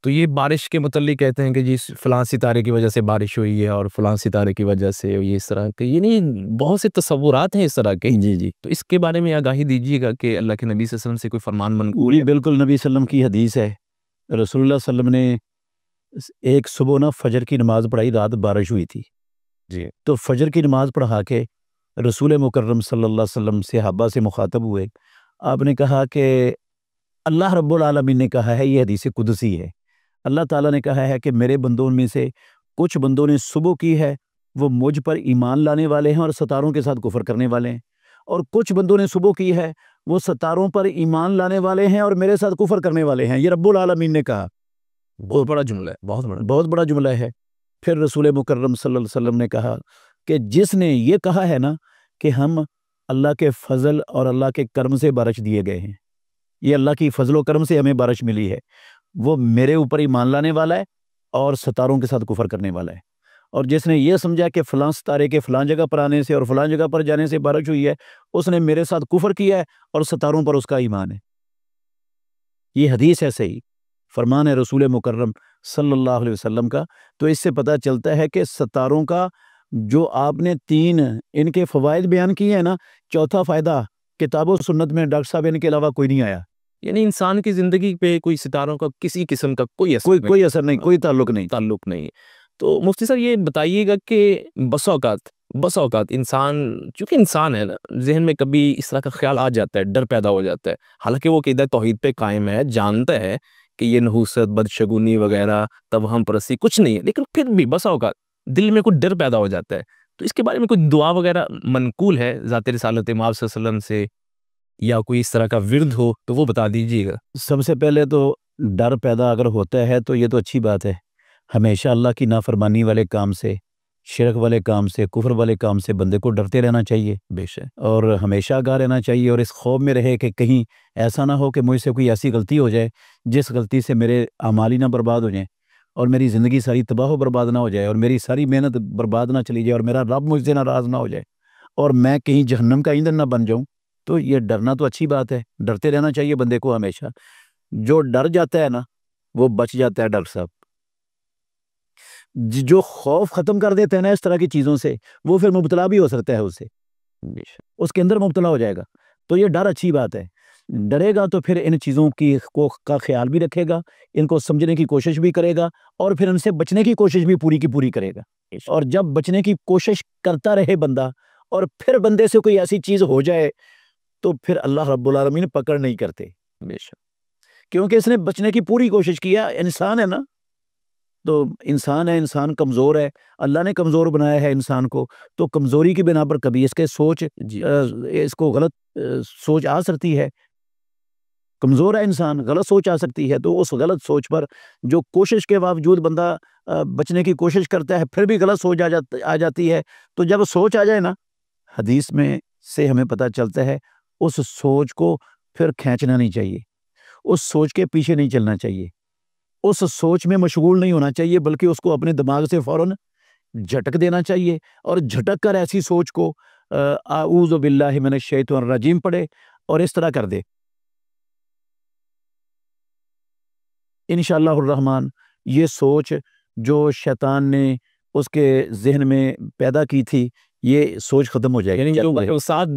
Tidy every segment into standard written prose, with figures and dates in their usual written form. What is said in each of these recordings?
تو یہ بارش کے متعلق کہتے ہیں کہ جی فلاں ستارے کی وجہ سے بارش ہوئی ہے اور فلاں ستارے کی وجہ سے یہ اس طرح کے، یعنی بہت سے تصورات ہیں اس طرح کے. جی جی تو اس کے بارے میں آگاہی دیجیے گا کہ اللہ کے نبی صلی اللہ علیہ وسلم سے کوئی فرمان منقول جی ہے؟ بالکل، نبی صلی اللہ علیہ وسلم کی حدیث ہے. رسول اللہ صلی اللہ علیہ وسلم نے ایک صبح نا فجر کی نماز پڑھائی، رات بارش ہوئی تھی. جی تو فجر کی نماز پڑھا کے رسول مکرم صلی اللہ علیہ وسلم صحابہ سے مخاطب ہوئے. آپ نے کہا کہ اللہ رب العالمین نے کہا ہے، یہ حدیث قدسی ہے، اللہ تعالیٰ نے کہا ہے کہ میرے بندوں میں سے کچھ بندوں نے صبح کی ہے، وہ مجھ پر ایمان لانے والے ہیں اور ستاروں کے ساتھ کفر کرنے والے ہیں، اور کچھ بندوں نے صبح کی ہے، وہ ستاروں پر ایمان لانے والے ہیں اور میرے ساتھ کفر کرنے والے ہیں. یہ رب العالمین نے کہا. بہت بڑا جملہ ہے، بہت بڑا جملہ ہے. پھر رسول مکرم صلی اللہ علیہ وسلم نے کہا کہ جس نے یہ کہا ہے نا کہ ہم اللہ کے فضل اور اللہ کے کرم سے بارش دیے گئے ہیں، یہ اللہ کی فضل و کرم سے ہمیں بارش ملی ہے، وہ میرے اوپر ایمان لانے والا ہے اور ستاروں کے ساتھ کفر کرنے والا ہے. اور جس نے یہ سمجھا کہ فلاں ستارے کے فلاں جگہ پر آنے سے اور فلاں جگہ پر جانے سے بارش ہوئی ہے، اس نے میرے ساتھ کفر کیا ہے اور ستاروں پر اس کا ایمان ہے. یہ حدیث ہے صحیح، فرمان ہے رسول مکرم صلی اللہ علیہ وسلم کا. تو اس سے پتہ چلتا ہے کہ ستاروں کا جو آپ نے 3 ان کے فوائد بیان کیے ہیں نا، چوتھا فائدہ کتاب و سنت میں ڈاکٹر صاحب ان کے علاوہ کوئی نہیں آیا. یعنی انسان کی زندگی پہ کوئی ستاروں کا کسی قسم کا کوئی اثر نہیں، کوئی تعلق نہیں. تو مفتی صاحب یہ بتائیے گا کہ بس اوقات انسان، چونکہ انسان ہے نا، ذہن میں کبھی اس طرح کا خیال آ جاتا ہے، ڈر پیدا ہو جاتا ہے، حالانکہ وہ عقیدہ توحید پہ قائم ہے، جانتا ہے کہ یہ نحوست، بدشگونی وغیرہ، توہم پرستی کچھ نہیں ہے، لیکن پھر بھی بس اوقات دل میں کوئی ڈر پیدا ہو جاتا ہے. تو اس کے بارے میں کوئی دعا وغیرہ منقول ہے ذات رسالت مآب صلی اللہ علیہ وسلم سے، یا کوئی اس طرح کا ورد ہو تو وہ بتا دیجیے گا. سب سے پہلے تو ڈر پیدا اگر ہوتا ہے تو یہ تو اچھی بات ہے. ہمیشہ اللہ کی نافرمانی والے کام سے، شرک والے کام سے، کفر والے کام سے بندے کو ڈرتے رہنا چاہیے بے شک. اور ہمیشہ آگاہ رہنا چاہیے، اور اس خوف میں رہے کہ کہیں ایسا نہ ہو کہ مجھ سے کوئی ایسی غلطی ہو جائے جس غلطی سے میرے اعمال ہی نہ برباد ہو جائیں، اور میری زندگی ساری تباہ و برباد نہ ہو جائے، اور میری ساری محنت برباد نہ چلی جائے، اور میرا رب مجھ سے ناراض نہ ہو جائے، اور میں کہیں جہنم کا ایندھن نہ بن جاؤں. تو یہ ڈرنا تو اچھی بات ہے، ڈرتے رہنا چاہیے بندے کو ہمیشہ. جو ڈر جاتا ہے نا وہ بچ جاتا ہے. ڈاکٹر صاحب جو خوف ختم کر دیتے ہیں نا اس طرح کی چیزوں سے، وہ پھر مبتلا بھی ہو سکتا ہے اس سے، اس کے اندر مبتلا ہو جائے گا. تو یہ ڈر اچھی بات ہے. ڈرے گا تو پھر ان چیزوں کا خیال بھی رکھے گا، ان کو سمجھنے کی کوشش بھی کرے گا، اور پھر ان سے بچنے کی کوشش بھی پوری کی پوری کرے گا. اور جب بچنے کی کوشش کرتا رہے بندہ، اور پھر بندے سے کوئی ایسی چیز ہو جائے تو پھر اللہ رب العالمین پکڑ نہیں کرتے، کیونکہ اس نے بچنے کی پوری کوشش کیا. انسان ہے نا، تو انسان ہے، انسان کمزور ہے، اللہ نے کمزور بنایا ہے انسان کو، تو کمزوری کی بنا پر کبھی اس کے سوچ اس کو غلط سوچ آ سکتی ہے. کمزور ہے انسان، غلط سوچ آ سکتی ہے. تو اس غلط سوچ پر جو کوشش کے باوجود بندہ بچنے کی کوشش کرتا ہے، پھر بھی غلط سوچ آ جاتی ہے. تو جب سوچ آ جائے نا، حدیث میں سے ہمیں پتہ چلتا ہے اس سوچ کو پھر کھینچنا نہیں چاہیے، اس سوچ کے پیچھے نہیں چلنا چاہیے، اس سوچ میں مشغول نہیں ہونا چاہیے، بلکہ اس کو اپنے دماغ سے فوراً جھٹک دینا چاہیے، اور جھٹک کر ایسی سوچ کو اعوذ باللہ من الشیطان الرجیم پڑھے اور اس طرح کر دے. انشاءاللہ الرحمن یہ سوچ جو شیطان نے اس کے ذہن میں پیدا کی تھی، یہ سوچ ختم ہو جائے گی. یعنی جو وسوسات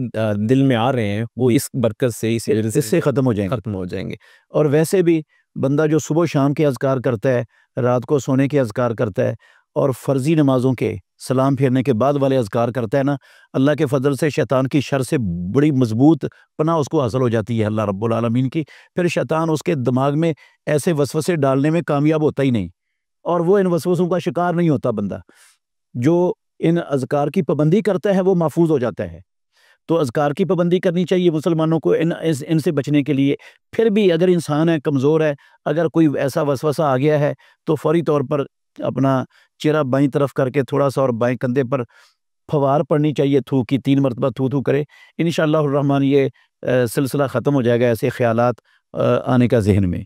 دل میں آ رہے ہیں وہ اس برکت سے، اس سے ختم ہو جائیں گے. اور ویسے بھی بندہ جو صبح و شام کے اذکار کرتا ہے، رات کو سونے کے اذکار کرتا ہے، اور فرضی نمازوں کے سلام پھیرنے کے بعد والے اذکار کرتا ہے نا، اللہ کے فضل سے شیطان کی شر سے بڑی مضبوط پناہ اس کو حاصل ہو جاتی ہے اللہ رب العالمین کی. پھر شیطان اس کے دماغ میں ایسے وسوسے ڈالنے میں کامیاب ہوتا ہی نہیں، اور وہ ان وسوسوں کا شکار نہیں ہوتا. بندہ جو ان اذکار کی پابندی کرتا ہے وہ محفوظ ہو جاتا ہے. تو اذکار کی پابندی کرنی چاہیے مسلمانوں کو ان سے بچنے کے لیے. پھر بھی اگر انسان ہے، کمزور ہے، اگر کوئی ایسا وسوسہ آ گیا ہے تو فوری طور پر اپنا چہرہ بائیں طرف کر کے تھوڑا سا اور بائیں کندھے پر پھوار پڑنی چاہیے، تھو کی 3 مرتبہ تھو کرے. انشاءاللہ الرحمن یہ سلسلہ ختم ہو جائے گا ایسے خیالات آنے کا ذہن میں.